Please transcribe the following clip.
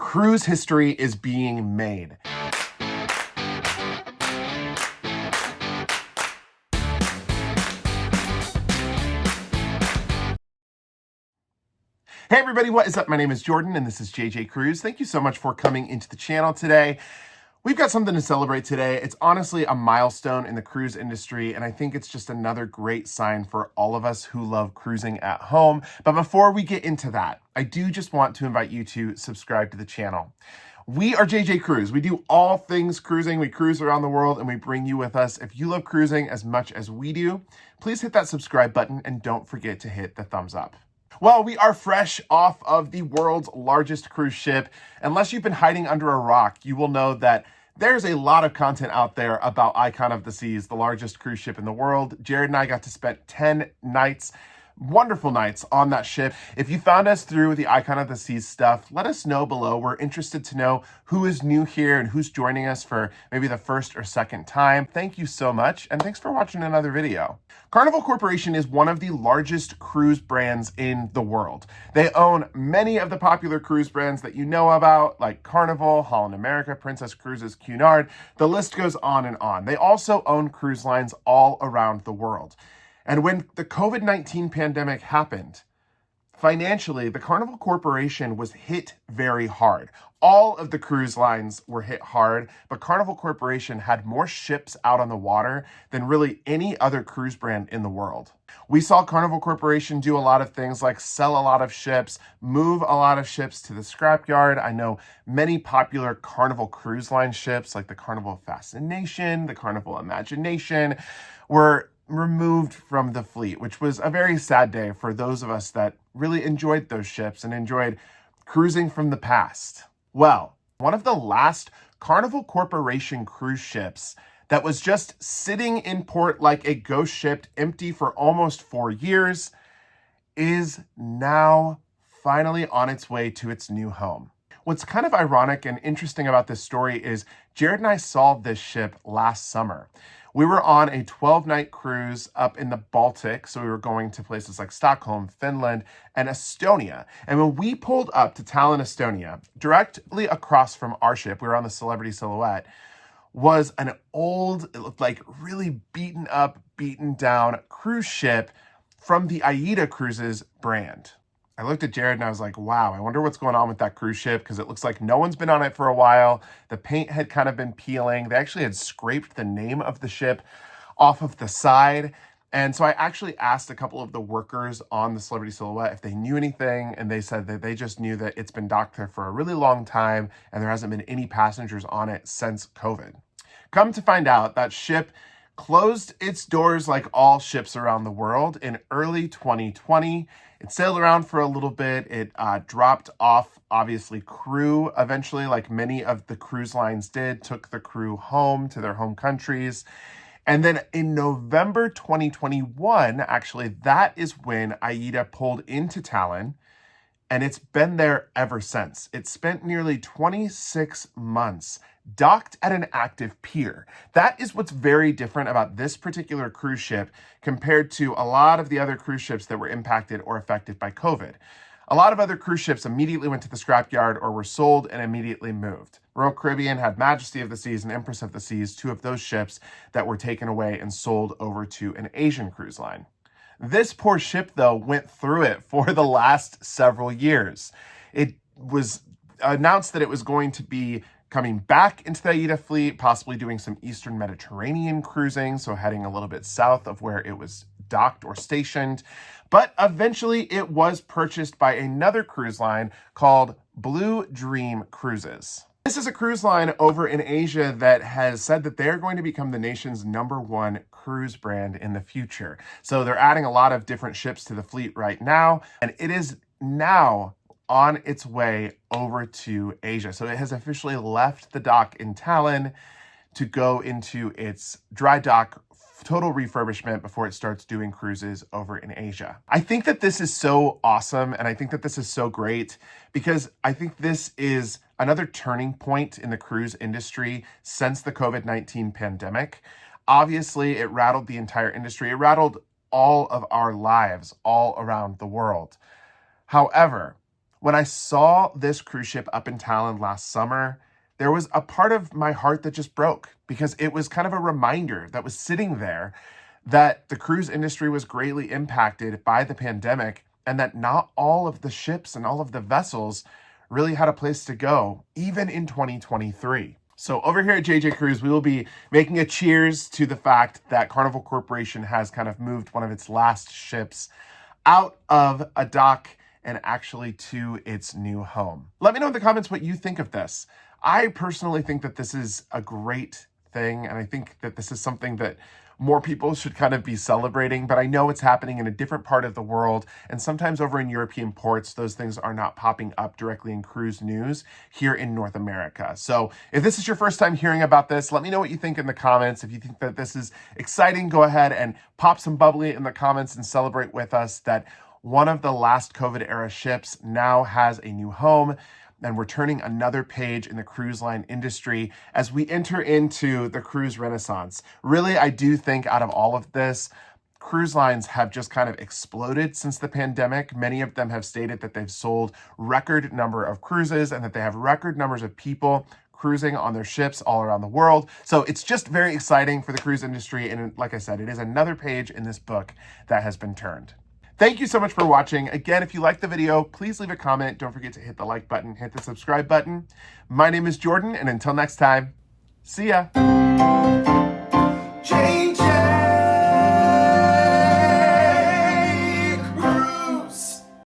cruise history is being made. Hey everybody, what is up? My name is Jordan and this is JJ Cruise. Thank you so much for coming into the channel today. We've got something to celebrate today. It's honestly a milestone in the cruise industry, and I think it's just another great sign for all of us who love cruising at home. But before we get into that, I do just want to invite you to subscribe to the channel. We are JJ Cruise. We do all things cruising. We cruise around the world and we bring you with us. If you love cruising as much as we do, please hit that subscribe button and don't forget to hit the thumbs up. Well, we are fresh off of the world's largest cruise ship. Unless you've been hiding under a rock, you will know that there's a lot of content out there about Icon of the Seas, the largest cruise ship in the world. Jared and I got to spend 10 nights, wonderful nights on that ship. If you found us through the Icon of the Seas stuff, let us know below. We're interested to know who is new here and who's joining us for maybe the first or second time. Thank you so much, and thanks for watching another video. Carnival Corporation is one of the largest cruise brands in the world. They own many of the popular cruise brands that you know about, like Carnival, Holland America, Princess Cruises, Cunard. The list goes on and on. They also own cruise lines all around the world. And when the COVID-19 pandemic happened, financially, the Carnival Corporation was hit very hard. All of the cruise lines were hit hard, but Carnival Corporation had more ships out on the water than really any other cruise brand in the world. We saw Carnival Corporation do a lot of things like sell a lot of ships, move a lot of ships to the scrapyard. I know many popular Carnival Cruise Line ships like the Carnival Fascination, the Carnival Imagination were removed from the fleet, which was a very sad day for those of us that really enjoyed those ships and enjoyed cruising from the past. Well, one of the last Carnival Corporation cruise ships that was just sitting in port like a ghost ship, empty for almost 4 years, is now finally on its way to its new home. What's kind of ironic and interesting about this story is Jared and I saw this ship last summer. We were on a 12-night cruise up in the Baltic, so we were going to places like Stockholm, Finland, and Estonia. And when we pulled up to Tallinn, Estonia, directly across from our ship, we were on the Celebrity Silhouette, was an old, it looked like really beaten up, beaten down cruise ship from the AIDA Cruises brand. I looked at Jared and I was like, wow, I wonder what's going on with that cruise ship, because it looks like no one's been on it for a while. The paint had kind of been peeling. They actually had scraped the name of the ship off of the side. And so I actually asked a couple of the workers on the Celebrity Silhouette if they knew anything, and they said that they just knew that it's been docked there for a really long time and there hasn't been any passengers on it since COVID. Come to find out, that ship closed its doors like all ships around the world in early 2020. It sailed around for a little bit. It dropped off, obviously, crew eventually, like many of the cruise lines did, took the crew home to their home countries. And then in November 2021, actually, that is when AIDA pulled into Tallinn, and it's been there ever since. It spent nearly 26 months docked at an active pier. That is what's very different about this particular cruise ship compared to a lot of the other cruise ships that were impacted or affected by COVID. A lot of other cruise ships immediately went to the scrapyard or were sold and immediately moved. Royal Caribbean had Majesty of the Seas and Empress of the Seas, two of those ships that were taken away and sold over to an Asian cruise line. This poor ship, though, went through it for the last several years. It was announced that it was going to be coming back into the AIDA fleet, possibly doing some Eastern Mediterranean cruising, so heading a little bit south of where it was docked or stationed. But eventually it was purchased by another cruise line called Blue Dream Cruises. This is a cruise line over in Asia that has said that they're going to become the nation's #1 cruise brand in the future. So they're adding a lot of different ships to the fleet right now, and it is now on its way over to Asia. So it has officially left the dock in Tallinn to go into its dry dock total refurbishment before it starts doing cruises over in Asia. I think that this is so awesome, and I think that this is so great because I think this is another turning point in the cruise industry since the COVID-19 pandemic. Obviously, it rattled the entire industry. It rattled all of our lives all around the world. However, When I saw this cruise ship up in Talon last summer, there was a part of my heart that just broke because it was kind of a reminder that was sitting there that the cruise industry was greatly impacted by the pandemic and that not all of the ships and all of the vessels really had a place to go, even in 2023. So over here at JJ Cruise, we will be making a cheers to the fact that Carnival Corporation has kind of moved one of its last ships out of a dock and actually to its new home. Let me know in the comments what you think of this. I personally think that this is a great thing, and I think that this is something that more people should kind of be celebrating, but I know it's happening in a different part of the world, and sometimes over in European ports, those things are not popping up directly in cruise news here in North America. So if this is your first time hearing about this, let me know what you think in the comments. If you think that this is exciting, go ahead and pop some bubbly in the comments and celebrate with us that one of the last COVID era ships now has a new home, and we're turning another page in the cruise line industry as we enter into the cruise renaissance. Really, I do think out of all of this, cruise lines have just kind of exploded since the pandemic. Many of them have stated that they've sold record number of cruises and that they have record numbers of people cruising on their ships all around the world. So it's just very exciting for the cruise industry. And like I said, it is another page in this book that has been turned. Thank you so much for watching. Again, if you liked the video, please leave a comment. Don't forget to hit the like button, hit the subscribe button. My name is Jordan, and until next time, see ya.